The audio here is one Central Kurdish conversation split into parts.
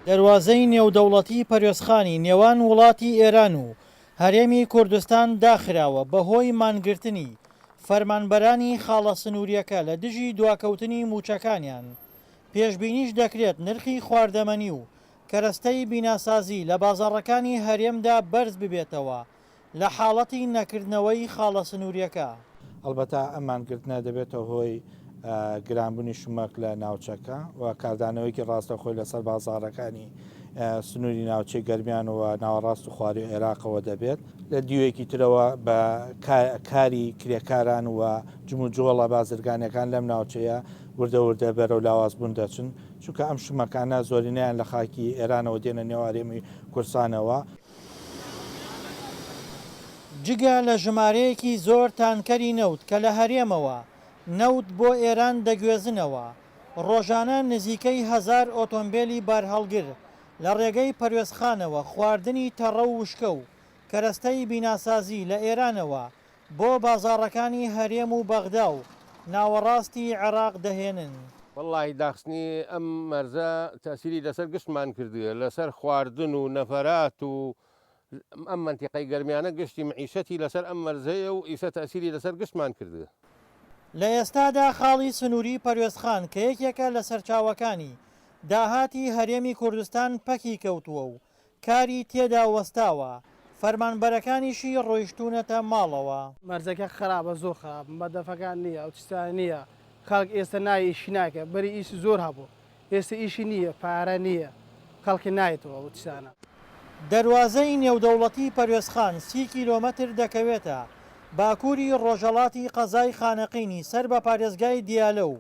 دەواازەی نێودەوڵەتی پەروێزخانی نێوان وڵاتی ئێران و هەرێمی کوردستان داخراوە بەهۆی مانگرتنی فەرمانبەرانی خاڵە سنووریەکە لە دژی دواکەوتنی موچەکانیان. پێشبینیش دەکرێت نرخی خواردەمەنی و کەرەستەی بیناسازی لە بازاڕەکانی هەرێمدا بەرز ببێتەوە لە حاڵەتی نەکردنەوەی خاڵە سنووریەکە. ئەلبەتە ئەمانگرتنە دەبێتەوە هۆی گرانبوونی شومەک لە ناوچەکە و کاردانەوەیکی ڕاستەخۆی لەسەر بازاڕەکانی سنووری ناوچەی گەرمیان و ناوەڕاست و خواردی عێراقەوە دەبێت. لە دیوێکی ترەوە بە کاری کرێکاران و جموجۆڵە بازرگانەکان لەم ناوچەیە وردە وردە بەرەو لاوازبوون دەچن، چونکە ئەم شومەکانە زۆرینیان لە خاکی ئێرانەوە دێنە نێوارێمی کورسانەوە. جگە لە ژمارەیەکی زۆر تانکەری نەوت کە لە هەرێمەوە نەوت بۆ ئێران دەگوێزنەوە، ڕۆژانە نزیکەی 1000 ئۆتۆمبیلی بارهەڵگر لە ڕێگەی پەروێزخانەوە خواردنی تەڕە و وشکە و کەرەستەی بیناسازی لە ئێرانەوە بۆ بازاڕەکانی هەرێم و بەغدا و ناوەڕاستی عێراق دەهێنن. واللهی داخستنی ئەم مەرزە تەسیری لەسەر گشتمان کردووە، لەسەر خواردن و نەفەرات و ئەم منتیقەی گەرمیانە گشتی معیشەتی لەسەر ئەم مەرزەیە و ئیسە تەسیری لەسەر گشتمان کردووە. لە ئێستادا خاڵی سنووری پەروێزخان کە یەکێکە لە سەرچاوەکانی داهاتی هەرێمی کوردستان پەکی کەوتووە و کاری تێدا وەستاوە، فەرمانبەرەکانیشی ڕۆیشتونەتە ماڵەوە. مەرزەکە خراپە، زۆر خراپ، بەدەفەکان نییە، ئەوتستان نییە، خەڵک ئێستا ناوی ئیشی ناکە، بەری ئیشی زۆر هەبوو، ئێستا ئیشی نییە، پارە نییە، خەڵکی نایێتەوە ئەوتستانە. دەواازەی نێودەوڵەتی پەروێزخان 30 کیلۆمەتر دەکەوێتە باکووری ڕۆژەڵاتی قەزای خانەقینی سەر بە پارێزگای دیالە و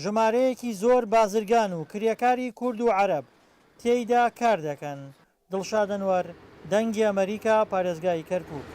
ژمارەیەکی زۆر بازرگان و کرێکاری کورد و عەرەب تێیدا کار دەکەن. دڵشاد ئەنوەر، دەنگی ئەمریکا، پارێزگای کەرکووک.